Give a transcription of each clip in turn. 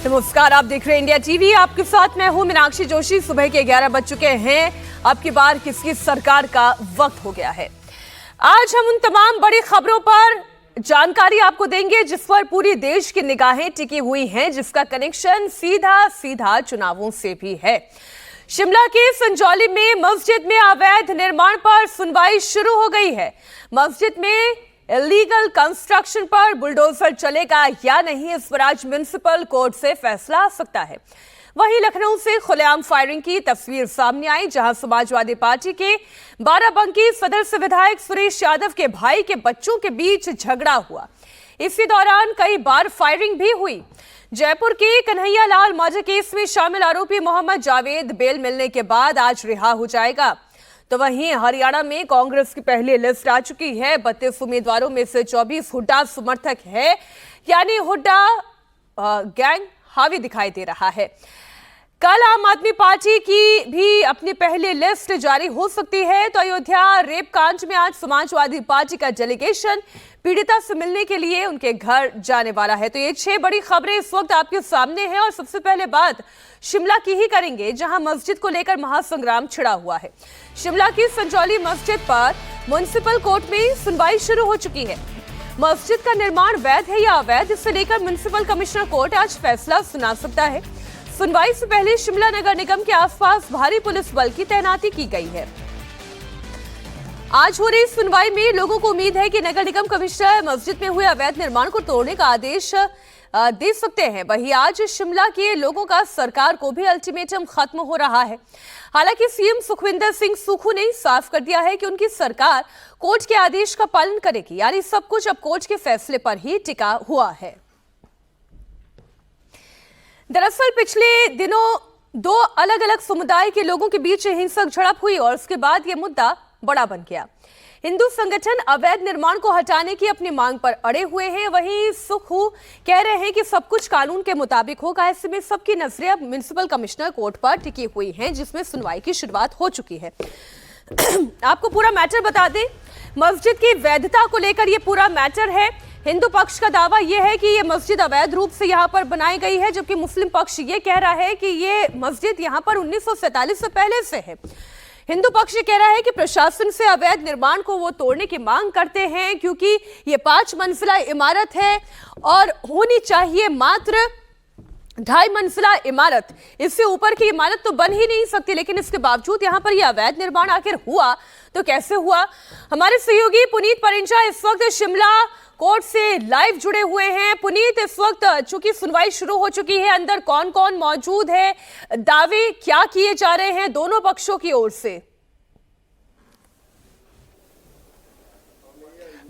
नमस्कार, आप देख रहे हैं इंडिया टीवी। आपके साथ मैं हूं मीनाक्षी जोशी। सुबह के 11 बज चुके हैं। अब की बार किसकी सरकार का वक्त हो गया है। आज हम उन तमाम बड़ी खबरों पर जानकारी आपको देंगे जिस पर पूरी देश की निगाहें टिकी हुई हैं, जिसका कनेक्शन सीधा सीधा चुनावों से भी है। शिमला के संजौली में मस्जिद में अवैध निर्माण पर सुनवाई शुरू हो गई है। मस्जिद में इलीगल कंस्ट्रक्शन पर बुलडोजर चलेगा या नहीं, इस पर आज म्युनिसिपल कोर्ट से फैसला आ सकता है। वहीं लखनऊ से खुलेआम फायरिंग की तस्वीर सामने आई, जहां समाजवादी पार्टी के बाराबंकी सदर से विधायक सुरेश यादव के भाई के बच्चों के बीच झगड़ा हुआ। इसी दौरान कई बार फायरिंग भी हुई। जयपुर के कन्हैया लाल मर्डर केस में शामिल आरोपी मोहम्मद जावेद बेल मिलने के बाद आज रिहा हो जाएगा। तो वहीं हरियाणा में कांग्रेस की पहली लिस्ट आ चुकी है। 32 उम्मीदवारों में से 24 हुड्डा समर्थक है, यानी हुड्डा गैंग हावी दिखाई दे रहा है। कल आम आदमी पार्टी की भी अपनी पहली लिस्ट जारी हो सकती है। तो अयोध्या रेप कांड में आज समाजवादी पार्टी का डेलीगेशन पीड़िता से मिलने के लिए उनके घर जाने वाला है। तो ये 6 बड़ी खबरें इस वक्त आपके सामने हैं और सबसे पहले बात शिमला की ही करेंगे, जहां मस्जिद को लेकर महासंग्राम छिड़ा हुआ है। शिमला की संजौली मस्जिद पर म्युनिसिपल कोर्ट में सुनवाई शुरू हो चुकी है। मस्जिद का निर्माण वैध है या अवैध, इसे लेकर म्युनिसिपल कमिश्नर कोर्ट आज फैसला सुना सकता है। सुनवाई से पहले शिमला नगर निगम के आसपास भारी पुलिस बल की तैनाती की गई है। आज हो रही सुनवाई में लोगों को उम्मीद है कि नगर निगम कमिश्नर मस्जिद में हुए अवैध निर्माण को तोड़ने का आदेश दे सकते हैं। वहीं आज शिमला के लोगों का सरकार को भी अल्टीमेटम खत्म हो रहा है। हालांकि सीएम सुखविंदर सिंह सुक्खू ने साफ कर दिया है कि उनकी सरकार कोर्ट के आदेश का पालन करेगी, यानी सब कुछ अब कोर्ट के फैसले पर ही टिका हुआ है। दरअसल पिछले दिनों 2 अलग अलग समुदाय के लोगों के बीच हिंसक झड़प हुई और उसके बाद यह मुद्दा बड़ा बन गया। हिंदू संगठन अवैध निर्माण को हटाने की अपनी मांग पर अड़े हुए हैं। वहीं सुक्खू कह रहे हैं कि सब कुछ कानून के मुताबिक होगा। ऐसे में सबकी नजरें अब म्युनिसिपल कमिश्नर कोर्ट पर टिकी हुई हैं, जिसमें सुनवाई की शुरुआत हो चुकी है। आपको पूरा मैटर बता दें, मस्जिद की वैधता को लेकर यह पूरा मैटर है। हिंदू पक्ष का दावा यह है कि यह मस्जिद अवैध रूप से यहां पर बनाई गई है, जबकि मुस्लिम पक्ष ये कह रहा है कि यह मस्जिद यहां पर 1947 से पहले से है। हिंदू पक्ष ये कह रहा है कि प्रशासन से अवैध निर्माण को वो तोड़ने की मांग करते हैं, क्योंकि ये 5 मंजिला इमारत है और होनी चाहिए मात्र 2.5 मंजिला इमारत। इससे ऊपर की इमारत तो बन ही नहीं सकती, लेकिन इसके बावजूद यहाँ पर यह अवैध निर्माण आखिर हुआ तो कैसे हुआ। हमारे सहयोगी पुनीत परिंजा इस वक्त शिमला कोर्ट से लाइव जुड़े हुए हैं। पुनीत, इस वक्त चूंकि सुनवाई शुरू हो चुकी है, अंदर कौन कौन मौजूद है, दावे क्या किए जा रहे हैं दोनों पक्षों की ओर से?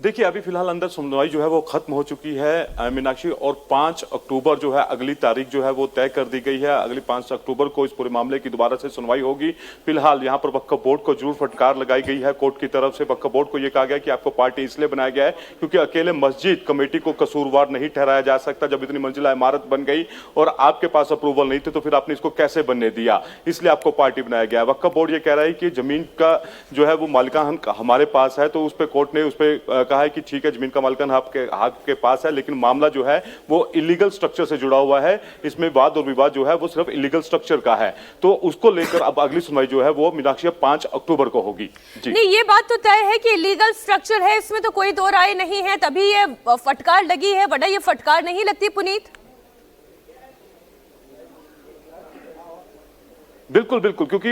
देखिए, अभी फिलहाल अंदर सुनवाई जो है वो खत्म हो चुकी है मीनाक्षी, और 5 अक्टूबर जो है अगली तारीख जो है वो तय कर दी गई है। अगली 5 अक्टूबर को इस पूरे मामले की दोबारा से सुनवाई होगी। फिलहाल यहाँ पर वक्फ बोर्ड को जरूर फटकार लगाई गई है कोर्ट की तरफ से। वक्फ बोर्ड को यह कहा गया कि आपको पार्टी इसलिए बनाया गया है क्योंकि अकेले मस्जिद कमेटी को कसूरवार नहीं ठहराया जा सकता। जब इतनी मंजिला इमारत बन गई और आपके पास अप्रूवल नहीं थे तो फिर आपने इसको कैसे बनने दिया, इसलिए आपको पार्टी बनाया गया है। वक्फ बोर्ड ये कह रहा है कि जमीन का जो है वो मालिकान हमारे पास है, तो उस पर कोर्ट ने उस पर कहा है कि ठीक है, जमीन का मालिकान आपके पास है, लेकिन मामला जो है वो इलीगल स्ट्रक्चर से जुड़ा हुआ है। इसमें वाद और विवाद जो है वो सिर्फ इलीगल स्ट्रक्चर का है। तो उसको लेकर अब अगली सुनवाई जो है वो मीनाक्षी 5 अक्टूबर को होगी। जी नहीं, ये बात तो तय है कि इलीगल स्ट्रक्चर है, इसमें तो कोई दो राय नहीं है, तभी ये फटकार लगी है, वरना ये फटकार नहीं लगती। पुनीत, बिल्कुल बिल्कुल, क्योंकि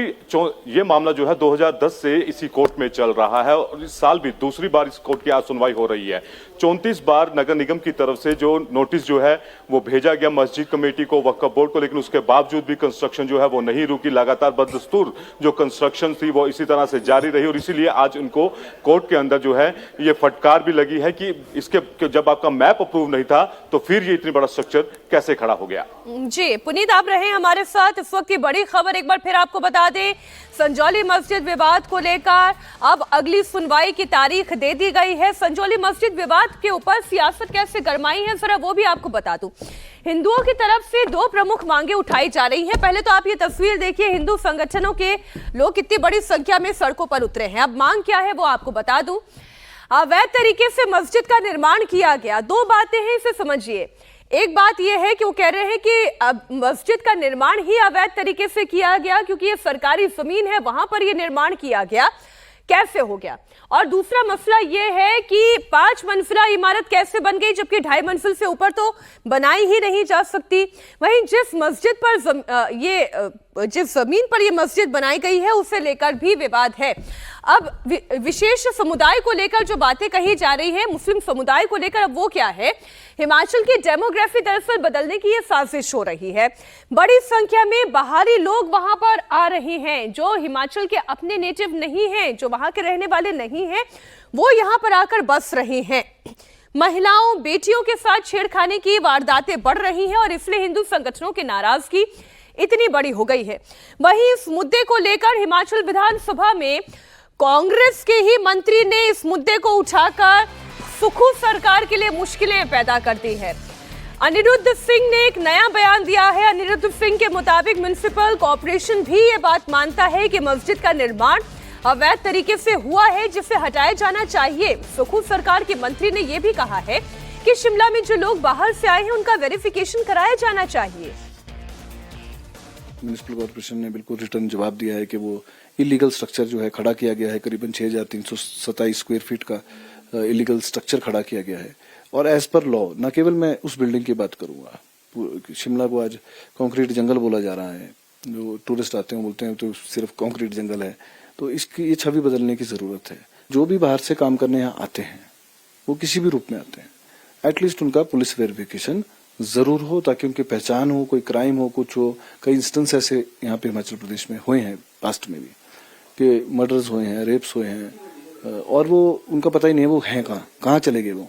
ये मामला जो है 2010 से इसी कोर्ट में चल रहा है और इस साल भी दूसरी बार इस कोर्ट की आज सुनवाई हो रही है। 34 बार नगर निगम की तरफ से जो नोटिस जो है वो भेजा गया मस्जिद कमेटी को, वक्फ बोर्ड को, लेकिन उसके बावजूद भी कंस्ट्रक्शन जो है वो नहीं रुकी। लगातार बदस्तूर जो कंस्ट्रक्शन थी वो इसी तरह से जारी रही और इसीलिए आज उनको कोर्ट के अंदर जो है ये फटकार भी लगी है कि इसके जब आपका मैप अप्रूव नहीं था तो फिर ये इतनी बड़ा स्ट्रक्चर कैसे खड़ा हो गया। जी पुनीत, आप रहे हमारे साथ। इस वक्त की बड़ी खबर एक बार फिर आपको बता दें, संजौली मस्जिद विवाद को लेकर अब अगली सुनवाई की तारीख दे दी गई है। संजौली मस्जिद विवाद के ऊपर सियासत कैसे गरमाई है, जरा वो भी आपको बता दूं। हिंदुओं की तरफ से 2 प्रमुख मांगे उठाई जा रही हैं। पहले तो आप ये तस्वीर देखिए, हिंदू संगठनों के लोग कितनी बड़ी संख्या में सड़कों पर उतरे हैं। अब मांग क्या है वो आपको बता दूं। अवैध तरीके से मस्जिद का निर्माण किया गया। 2 बातें हैं, इसे समझिए। एक बात यह है कि वो कह रहे हैं कि अब मस्जिद का निर्माण ही अवैध तरीके से किया गया, क्योंकि ये सरकारी जमीन है, वहां पर ये निर्माण किया गया, कैसे हो गया। और दूसरा मसला यह है कि 5 मंजिला इमारत कैसे बन गई, जबकि 2.5 मंजिल से ऊपर तो बनाई ही नहीं जा सकती। वहीं जिस मस्जिद पर जिस जमीन पर ये मस्जिद बनाई गई है उसे लेकर भी विवाद है। अब विशेष समुदाय को लेकर जो बातें कही जा रही है, मुस्लिम समुदाय को लेकर, अब वो क्या है? हिमाचल की डेमोग्राफी दरअसल बदलने की ये साजिश हो रही है। बड़ी संख्या में बाहरी लोग वहां पर आ रहे हैं, जो हिमाचल के अपने नेटिव नहीं हैं, जो वहां के रहने वाले नहीं हैं, वो यहां पर आकर बस रहे हैं। महिलाओं, बेटियों के साथ छेड़खानी की वारदातें बढ़ रही हैं और इसलिए हिंदू संगठनों की नाराजगी इतनी बड़ी हो गई है। वहीं इस मुद्दे को लेकर हिमाचल विधानसभा में कांग्रेस के ही मंत्री ने इस मुद्दे को उठाकर सुखू सरकार के लिए मुश्किलें पैदा कर दी है। अनिरुद्ध सिंह ने एक नया बयान दिया है। अनिरुद्ध सिंह के मुताबिक म्युनिसिपल कॉर्पोरेशन भी ये बात मानता है कि मस्जिद का निर्माण अवैध तरीके से हुआ है, जिसे हटाया जाना चाहिए। सुखू सरकार के मंत्री ने यह भी कहा है कि शिमला में जो लोग बाहर से आए हैं उनका वेरिफिकेशन कराया जाना चाहिए। म्युनिसिपल कॉर्पोरेशन ने बिल्कुल रिटर्न जवाब दिया है कि वो इलीगल स्ट्रक्चर जो है खड़ा किया गया है, करीबन 6,327 स्क्वायर फीट का इलीगल स्ट्रक्चर खड़ा किया गया है। और एज पर लॉ, न केवल मैं उस बिल्डिंग की बात करूंगा, शिमला को आज कंक्रीट जंगल बोला जा रहा है। जो टूरिस्ट आते हैं बोलते हैं तो सिर्फ कंक्रीट जंगल है, तो इसकी ये छवि बदलने की जरूरत है। जो भी बाहर से काम करने यहाँ आते हैं, वो किसी भी रूप में आते हैं, एटलीस्ट उनका पुलिस वेरिफिकेशन जरूर हो, ताकि उनकी पहचान हो, कोई क्राइम हो, कुछ हो। कई इंस्टेंस ऐसे यहाँ पे हिमाचल प्रदेश में हुए हैं, पास्ट में भी, कि मर्डर्स हुए हैं, रेप्स हुए हैं, और वो उनका पता ही नहीं है वो हैं कहाँ चले गए वो।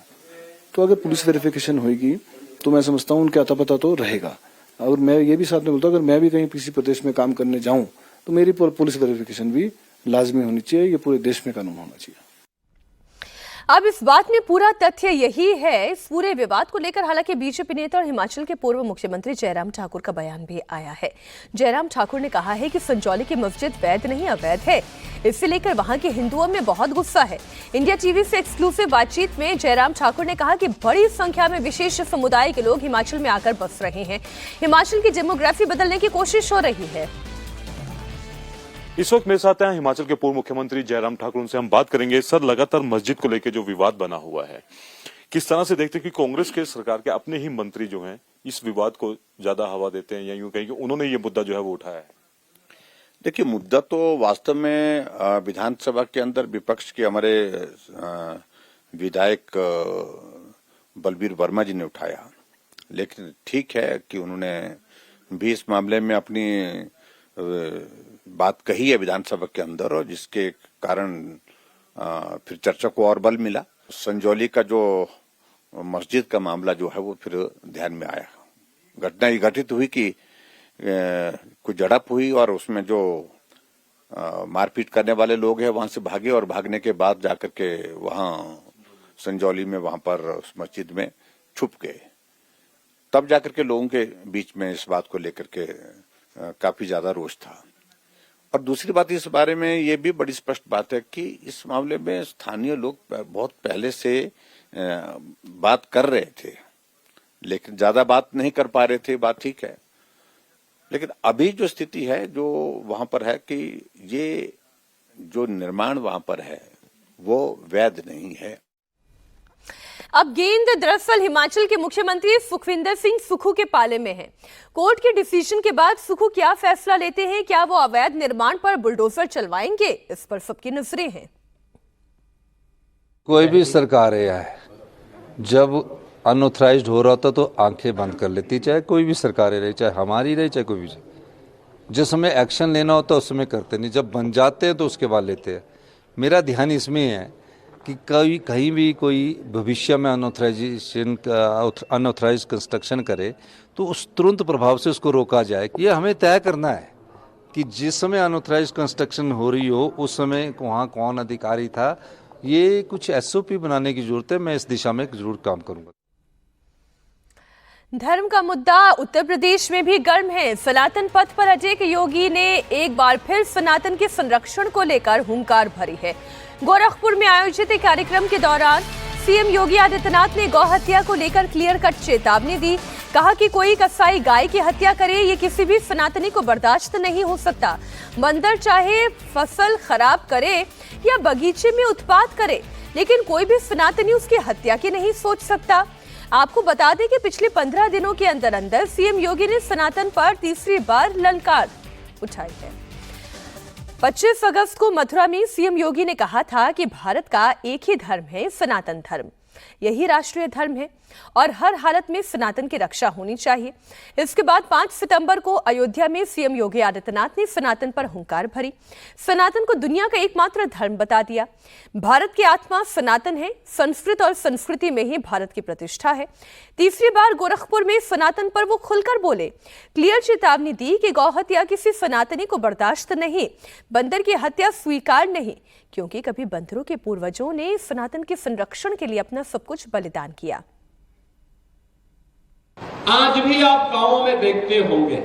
तो अगर पुलिस वेरिफिकेशन होगी तो मैं समझता हूँ उनके अता पता तो रहेगा। और मैं ये भी साथ में बोलता हूँ, अगर मैं भी कहीं किसी प्रदेश में काम करने जाऊं तो मेरी पुलिस वेरिफिकेशन भी लाजमी होनी चाहिए। ये पूरे देश में कानून होना चाहिए। अब इस बात में पूरा तथ्य यही है, इस पूरे विवाद को लेकर हालांकि बीजेपी नेता और हिमाचल के पूर्व मुख्यमंत्री जयराम ठाकुर का बयान भी आया है। जयराम ठाकुर ने कहा है कि संजौली की मस्जिद वैध नहीं अवैध है, इसे लेकर वहां के हिंदुओं में बहुत गुस्सा है। इंडिया टीवी से एक्सक्लूसिव बातचीत में जयराम ठाकुर ने कहा कि बड़ी संख्या में विशेष समुदाय के लोग हिमाचल में आकर बस रहे हैं। हिमाचल की डेमोग्राफी बदलने की कोशिश हो रही है। इस वक्त मेरे साथ हैं हिमाचल के पूर्व मुख्यमंत्री जयराम ठाकुर, उनसे हम बात करेंगे। सर, लगातार मस्जिद को लेकर जो विवाद बना हुआ है, किस तरह से देखते हैं कि कांग्रेस के सरकार के अपने ही मंत्री जो हैं इस विवाद को ज्यादा हवा देते हैं, या यूं कहें कि उन्होंने ये मुद्दा जो है वो उठाया है? देखिए, मुद्दा तो वास्तव में विधानसभा के अंदर विपक्ष के हमारे विधायक बलबीर वर्मा जी ने उठाया, लेकिन ठीक है कि उन्होंने भी इस मामले में अपनी बात कही है विधानसभा के अंदर, और जिसके कारण फिर चर्चा को और बल मिला। संजौली का जो मस्जिद का मामला जो है वो फिर ध्यान में आया। घटना ये घटित हुई कि कुछ झड़प हुई और उसमें जो मारपीट करने वाले लोग हैं वहां से भागे, और भागने के बाद जाकर के वहां संजौली में वहां पर उस मस्जिद में छुप गए। तब जाकर के लोगों के बीच में इस बात को लेकर के काफी ज्यादा रोष था। और दूसरी बात, इस बारे में ये भी बड़ी स्पष्ट बात है कि इस मामले में स्थानीय लोग बहुत पहले से बात कर रहे थे, लेकिन ज्यादा बात नहीं कर पा रहे थे। बात ठीक है, लेकिन अभी जो स्थिति है जो वहां पर है कि ये जो निर्माण वहां पर है वो वैध नहीं है। अब गेंद दरअसल हिमाचल के मुख्यमंत्री सुखविंदर सिंह सुखू के पाले में है। कोर्ट के डिसीजन के बाद सुखू क्या फैसला लेते हैं, क्या वो अवैध निर्माण पर बुलडोजर चलवाएंगे, इस पर सबकी नजरें हैं। कोई भी सरकार है, जब अनऑथराइज्ड हो रहा था तो आंखें बंद कर लेती, चाहे कोई भी सरकार रहे, चाहे हमारी रहे चाहे कोई भी। जिस समय एक्शन लेना होता है उस समय करते नहीं, जब बन जाते हैं तो उसके बाद लेते हैं। मेरा ध्यान इसमें है कि कहीं भी कोई भविष्य में अनऑथराइज कंस्ट्रक्शन करे तो उस तुरंत प्रभाव से उसको रोका जाए। ये हमें तय करना है कि जिस समय अनऑथराइज कंस्ट्रक्शन हो रही हो उस समय वहाँ कौन अधिकारी था। ये कुछ SOP बनाने की जरूरत है, मैं इस दिशा में जरूर काम करूंगा। धर्म का मुद्दा उत्तर प्रदेश में भी गर्म है। सनातन पथ पर अटके योगी ने एक बार फिर सनातन के संरक्षण को लेकर हुंकार भरी है। गोरखपुर में आयोजित एक कार्यक्रम के दौरान सीएम योगी आदित्यनाथ ने गौ हत्या को लेकर क्लियर कट चेतावनी दी। कहा कि कोई कसाई गाय की हत्या करे ये किसी भी सनातनी को बर्दाश्त नहीं हो सकता। बंदर चाहे फसल खराब करे या बगीचे में उत्पात करे, लेकिन कोई भी सनातनी उसकी हत्या की नहीं सोच सकता। आपको बता दें कि पिछले 15 दिनों के अंदर अंदर सीएम योगी ने सनातन पर तीसरी बार ललकार उठाई है। 25 अगस्त को मथुरा में सीएम योगी ने कहा था कि भारत का एक ही धर्म है, सनातन धर्म। यही राष्ट्रीय धर्म है और हर हालत में सनातन की रक्षा होनी चाहिए। इसके बाद 5 सितंबर को अयोध्या में सीएम योगी आदित्यनाथ ने सनातन पर हुंकार भरी। सनातन को दुनिया का एकमात्र धर्म बता दिया। भारत की आत्मा सनातन है, संस्कृत और संस्कृति में ही भारत की प्रतिष्ठा है। तीसरी बार गोरखपुर में सनातन पर वो खुलकर बोले, क्लियर चेतावनी दी कि गौ हत्या किसी सनातनी को बर्दाश्त नहीं, बंदर की हत्या स्वीकार नहीं, क्योंकि कभी बंदरों के पूर्वजों ने सनातन के संरक्षण के लिए अपना सब कुछ बलिदान किया। आज भी आप गांवों में देखते होंगे,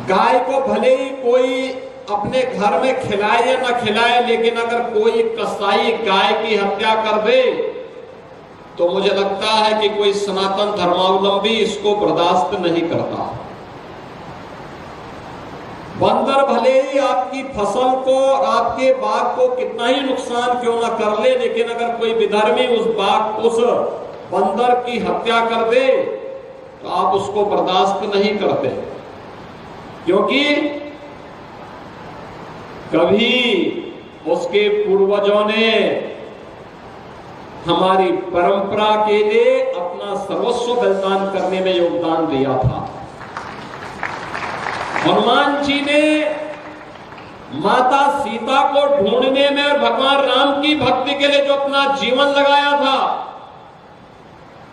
गाय को भले ही कोई अपने घर में खिलाए या ना खिलाए, लेकिन अगर कोई कसाई गाय की हत्या कर दे तो मुझे लगता है कि कोई सनातन धर्मावलंबी इसको बर्दाश्त नहीं करता। बंदर भले ही आपकी फसल को और आपके बाग को कितना ही नुकसान क्यों ना कर ले, लेकिन अगर कोई विधर्मी उस बंदर की हत्या कर दे तो आप उसको बर्दाश्त नहीं करते, क्योंकि कभी उसके पूर्वजों ने हमारी परंपरा के लिए अपना सर्वस्व बलिदान करने में योगदान दिया था। हनुमान जी ने माता सीता को ढूंढने में और भगवान राम की भक्ति के लिए जो अपना जीवन लगाया था,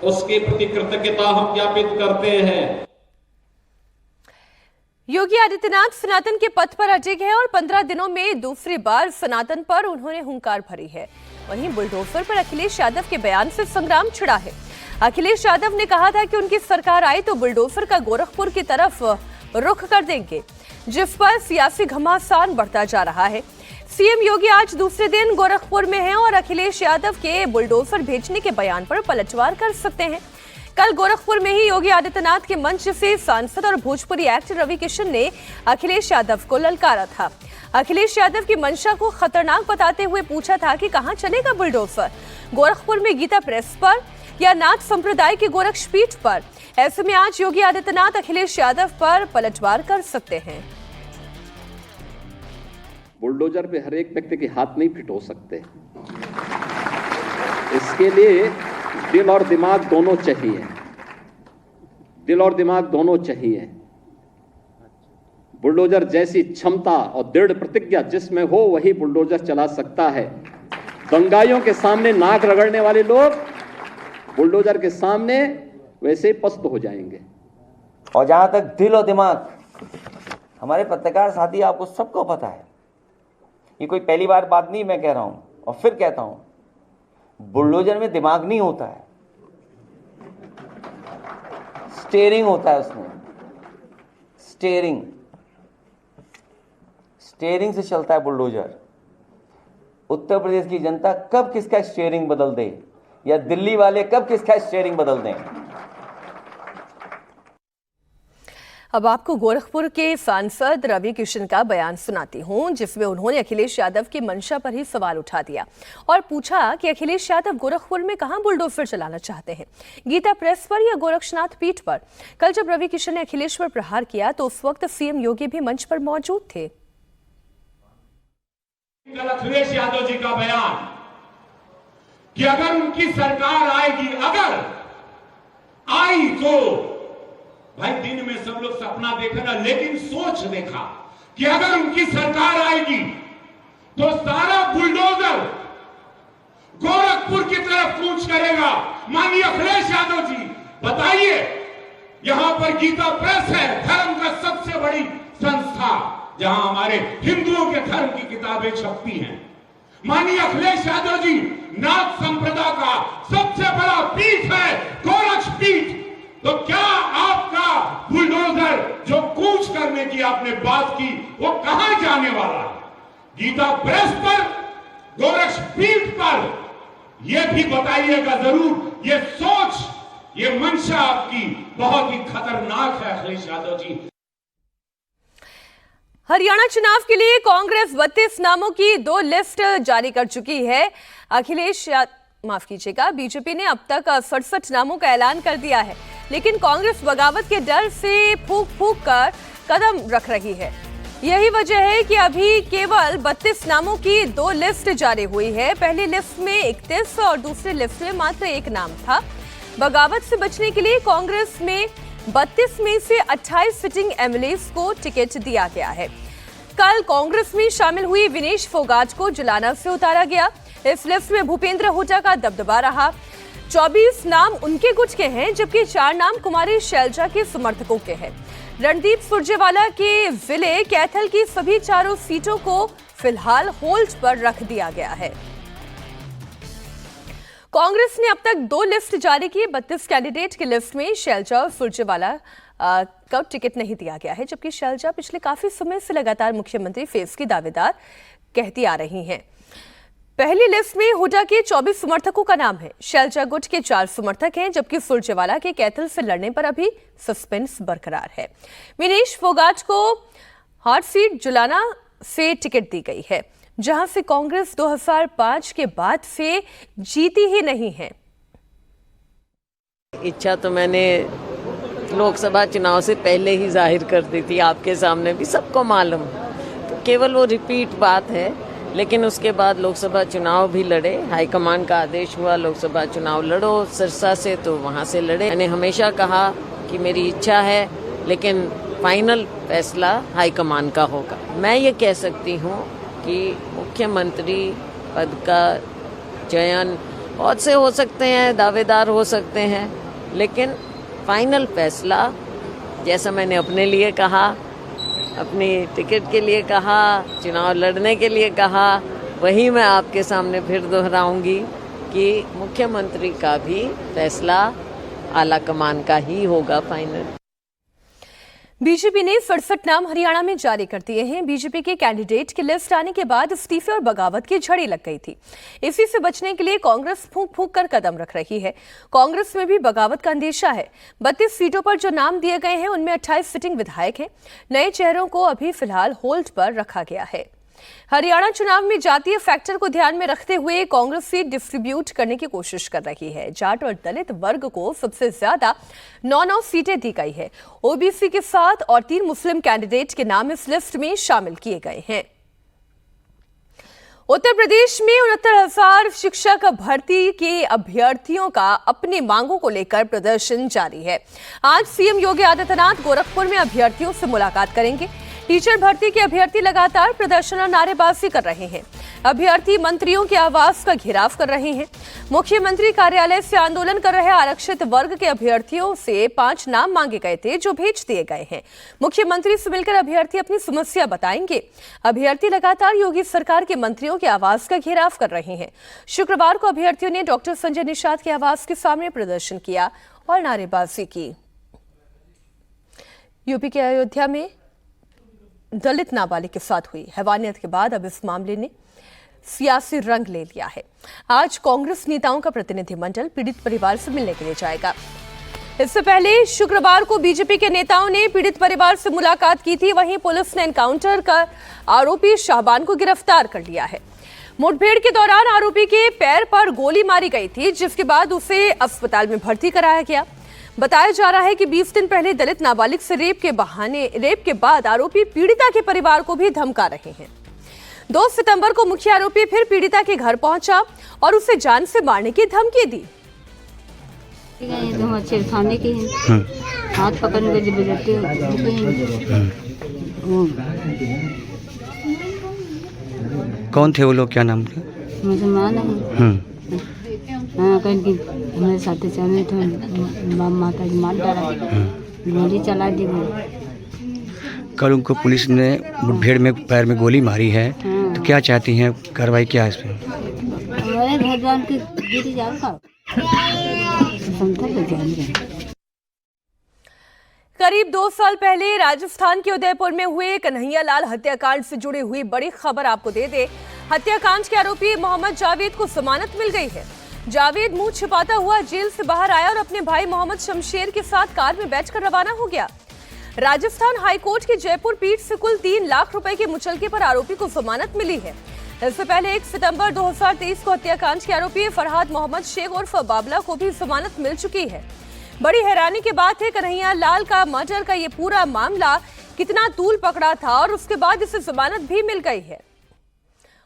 उसके प्रति कृतज्ञता हम ज्ञापित करते हैं। योगी आदित्यनाथ सनातन के पथ पर अडिग है और 15 दिनों में दूसरी बार सनातन पर उन्होंने हुंकार भरी है। वहीं बुलडोजर पर अखिलेश यादव के बयान से संग्राम छिड़ा है। अखिलेश यादव ने कहा था कि उनकी सरकार आई तो बुलडोजर का गोरखपुर की तरफ रुख कर देंगे, जिस पर सियासी घमासान बढ़ता जा रहा है। सीएम योगी आज दूसरे दिन गोरखपुर में हैं और अखिलेश यादव के बुलडोजर भेजने के बयान पर पलटवार कर सकते हैं। कल गोरखपुर में ही योगी आदित्यनाथ के मंच से सांसद और भोजपुरी एक्टर रवि किशन ने अखिलेश यादव को ललकारा था। अखिलेश यादव की मंशा को खतरनाक बताते हुए पूछा था कि कहां चलेगा बुलडोजर, गोरखपुर में गीता प्रेस पर या नाथ संप्रदाय की गोरक्षपीठ पर। ऐसे में आज योगी आदित्यनाथ अखिलेश यादव पर पलटवार कर सकते हैं। बुलडोजर पे हर एक व्यक्ति के हाथ नहीं फिट हो सकते, इसके लिए दिल और दिमाग दोनों चाहिए, दिल और दिमाग दोनों चाहिए। बुलडोजर जैसी क्षमता और दृढ़ प्रतिज्ञा जिसमें हो वही बुलडोजर चला सकता है। दंगाइयों के सामने नाक रगड़ने वाले लोग बुलडोजर के सामने वैसे पस्त हो जाएंगे। और जहां तक दिल और दिमाग, हमारे पत्रकार साथी आपको सबको पता है, ये कोई पहली बार बात नहीं मैं कह रहा हूं, और फिर कहता हूं, बुलडोजर में दिमाग नहीं होता है, स्टीयरिंग होता है उसमें। स्टीयरिंग से चलता है बुलडोजर। उत्तर प्रदेश की जनता कब किसका स्टीयरिंग बदल दे या दिल्ली वाले कब किसका स्टीयरिंग बदल दें। अब आपको गोरखपुर के सांसद रवि किशन का बयान सुनाती हूं, जिसमें उन्होंने अखिलेश यादव की मंशा पर ही सवाल उठा दिया और पूछा कि अखिलेश यादव गोरखपुर में कहां बुलडोजर चलाना चाहते हैं, गीता प्रेस पर या गोरक्षनाथ पीठ पर। कल जब रवि किशन ने अखिलेश पर प्रहार किया तो उस वक्त सीएम योगी भी मंच पर मौजूद थे। अखिलेश यादव जी का बयान कि अगर उनकी सरकार आएगी, अगर आई तो भाई दिन में सब लोग सपना देखे ना, लेकिन सोच देखा कि अगर उनकी सरकार आएगी तो सारा बुलडोजर गोरखपुर की तरफ कूच करेगा। माननीय अखिलेश यादव जी बताइए, यहां पर गीता प्रेस है, धर्म का सबसे बड़ी संस्था, जहां हमारे हिंदुओं के धर्म की किताबें छपती हैं। माननीय अखिलेश यादव जी, नाथ संप्रदाय का सबसे बड़ा पीठ है गोरक्षपीठ, तो क्या आपका बुलडोजर जो कूच करने की आपने बात की वो कहां जाने वाला है? गीता प्रेस पर गोरक्षपीठ पर यह भी बताइएगा जरूर, ये सोच, ये मंशा आपकी बहुत ही खतरनाक है अखिलेश यादव जी। हरियाणा चुनाव के लिए कांग्रेस 32 नामों की 2 लिस्ट जारी कर चुकी है। माफ कीजिएगा, बीजेपी ने अब तक 67 नामों का ऐलान कर दिया है, लेकिन कांग्रेस बगावत के डर से फूंक फूंक कर कदम रख रही है। यही वजह है कि अभी केवल 32 नामों की 2 लिस्ट जारी हुई है। पहली लिस्ट में 31 और दूसरी लिस्ट में मात्र 1 नाम था। बगावत से बचने के लिए कांग्रेस में 32 में से 28 सिटिंग एमएलएस को टिकट दिया गया है। कल कांग्रेस में शामिल हुई विनेश फोगाट को जुलाना से उतारा गया। इस लिस्ट में भूपेंद्र हुड्डा का दबदबा रहा। 24 नाम उनके गुट के हैं, जबकि 4 नाम कुमारी शैलजा के समर्थकों के हैं। रणदीप सुरजेवाला के जिले कैथल की सभी 4 सीटों को फिलहाल होल्ड पर रख दिया गया है। कांग्रेस ने अब तक 2 लिस्ट जारी की। 32 कैंडिडेट की लिस्ट में शैलजा और सुरजेवाला का टिकट नहीं दिया गया है, जबकि शैलजा पिछले काफी समय से लगातार मुख्यमंत्री फेस की दावेदार कहती आ रही हैं। पहली लिस्ट में हुड्डा के 24 समर्थकों का नाम है। शैलजा गुट के 4 समर्थक हैं, जबकि सुरजेवाला के कैथल से लड़ने पर अभी सस्पेंस बरकरार है। विनेश फोगाट को हॉट सीट जुलाना से टिकट दी गई है, जहां से कांग्रेस 2005 के बाद से जीती ही नहीं है। इच्छा तो मैंने लोकसभा चुनाव से पहले ही जाहिर कर दी थी, आपके सामने भी सबको मालूम। तो केवल वो रिपीट बात है, लेकिन उसके बाद लोकसभा चुनाव भी लड़े। हाईकमान का आदेश हुआ लोकसभा चुनाव लड़ो सिरसा से, तो वहाँ से लड़े। मैंने हमेशा कहा कि मेरी इच्छा है, लेकिन फाइनल फैसला हाईकमान का होगा। मैं ये कह सकती हूँ कि मुख्यमंत्री पद का चयन बहुत से हो सकते हैं, दावेदार हो सकते हैं, लेकिन फाइनल फैसला, जैसा मैंने अपने लिए कहा, अपनी टिकट के लिए कहा, चुनाव लड़ने के लिए कहा, वही मैं आपके सामने फिर दोहराऊंगी कि मुख्यमंत्री का भी फैसला आला कमान का ही होगा फाइनल। बीजेपी ने 67 नाम हरियाणा में जारी कर दिए हैं। बीजेपी के कैंडिडेट की लिस्ट आने के बाद इस्तीफे और बगावत की झड़ी लग गई थी। इसी से बचने के लिए कांग्रेस फूंक फूंक कर कदम रख रही है। कांग्रेस में भी बगावत का अंदेशा है। 32 सीटों पर जो नाम दिए गए हैं, उनमें 28 सिटिंग विधायक हैं। नए चेहरों को अभी फिलहाल होल्ड पर रखा गया है। हरियाणा चुनाव में जातीय फैक्टर को ध्यान में रखते हुए कांग्रेस सीट डिस्ट्रीब्यूट करने की कोशिश कर रही है। जाट और दलित वर्ग को सबसे ज्यादा 9 सीटें दी गई है। ओबीसी के 7 और 3 मुस्लिम कैंडिडेट के नाम इस लिस्ट में शामिल किए गए हैं। उत्तर प्रदेश में 69,000 शिक्षक भर्ती के अभ्यर्थियों का अपनी मांगों को लेकर प्रदर्शन जारी है। आज सीएम योगी आदित्यनाथ गोरखपुर में अभ्यर्थियों से मुलाकात करेंगे। टीचर भर्ती के अभ्यर्थी लगातार प्रदर्शन और नारेबाजी कर रहे हैं। अभ्यर्थी मंत्रियों के आवास का घेराव कर रहे हैं। मुख्यमंत्री कार्यालय से आंदोलन कर रहे आरक्षित वर्ग के अभ्यर्थियों से 5 नाम मांगे गए थे, जो भेज दिए गए हैं। मुख्यमंत्री से मिलकर अभ्यर्थी अपनी समस्या बताएंगे। अभ्यर्थी लगातार योगी सरकार के मंत्रियों के आवास का घेराव कर रहे हैं। शुक्रवार को अभ्यर्थियों ने डॉक्टर संजय निषाद के आवास के सामने प्रदर्शन किया और नारेबाजी की। यूपी के अयोध्या में दलित नाबालिग के साथ हुई हैवानियत के बाद अब इस मामले ने सियासी रंग ले लिया है। आज कांग्रेस नेताओं का प्रतिनिधिमंडल पीड़ित परिवार से मिलने के लिए जाएगा। इससे पहले शुक्रवार को बीजेपी के नेताओं ने पीड़ित परिवार से मुलाकात की थी। वहीं पुलिस ने एनकाउंटर कर आरोपी शाहबान को गिरफ्तार कर लिया है। मुठभेड़ के दौरान आरोपी के पैर पर गोली मारी गई थी, जिसके बाद उसे अस्पताल में भर्ती कराया गया। बताया जा रहा है कि 20 दिन पहले दलित नाबालिग से रेप के बाद आरोपी पीड़िता के परिवार को भी धमका रहे हैं। 2 सितंबर को मुख्य आरोपी फिर पीड़िता के घर पहुंचा और उसे जान से मारने की धमकी दी। छेड़खानी की हाथ पकड़ने की कौन थे वो लोग, क्या नाम थे? मुसलमान है। हाँ, कहीं हमारे साथ चले थे, माता जी मार डाला, गोली चला दी। कल उनको पुलिस ने मुठभेड़ में पैर में गोली मारी है। हाँ। तो क्या चाहती हैं, कार्रवाई क्या है इस पे? हमारे घर जान के गिर जाऊंगा। करीब 2 साल पहले राजस्थान के उदयपुर में हुए कन्हैयालाल हत्याकांड से जुड़ी हुई बड़ी खबर आपको दे दे। हत्याकांड के आरोपी मोहम्मद जावेद को जमानत मिल गई है। जावेद मुंह छिपाता हुआ जेल से बाहर आया और अपने भाई मोहम्मद शमशेर के साथ कार में बैठकर रवाना हो गया। राजस्थान हाईकोर्ट की जयपुर पीठ से कुल 3 लाख रुपए के मुचलके पर आरोपी को जमानत मिली है। इससे पहले 1 सितंबर 2023 को हत्याकांड के आरोपी फरहाद मोहम्मद शेख उर्फ बाबला को भी जमानत मिल चुकी है। बड़ी हैरानी की बात है, कन्हैया लाल का मर्डर का ये पूरा मामला कितना तूल पकड़ा था और उसके बाद इसे जमानत भी मिल गई है।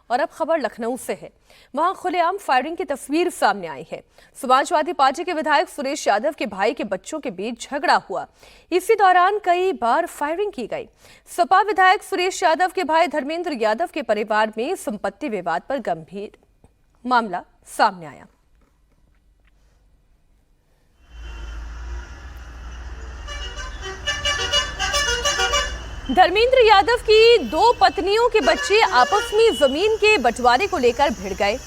और अब खबर लखनऊ से है। वहां खुलेआम फायरिंग की तस्वीर सामने आई है। समाजवादी पार्टी के विधायक सुरेश यादव के भाई के बच्चों के बीच झगड़ा हुआ। इसी दौरान कई बार फायरिंग की गई। सपा विधायक सुरेश यादव के भाई धर्मेंद्र यादव के परिवार में संपत्ति विवाद पर गंभीर मामला सामने आया। धर्मेंद्र यादव की 2 पत्नियों के बच्चे आपस में जमीन के बंटवारे को लेकर भिड़ गए।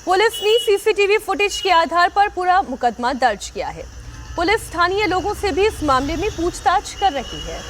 पुलिस ने सीसीटीवी फुटेज के आधार पर पूरा मुकदमा दर्ज किया है। पुलिस स्थानीय लोगों से भी इस मामले में पूछताछ कर रही है।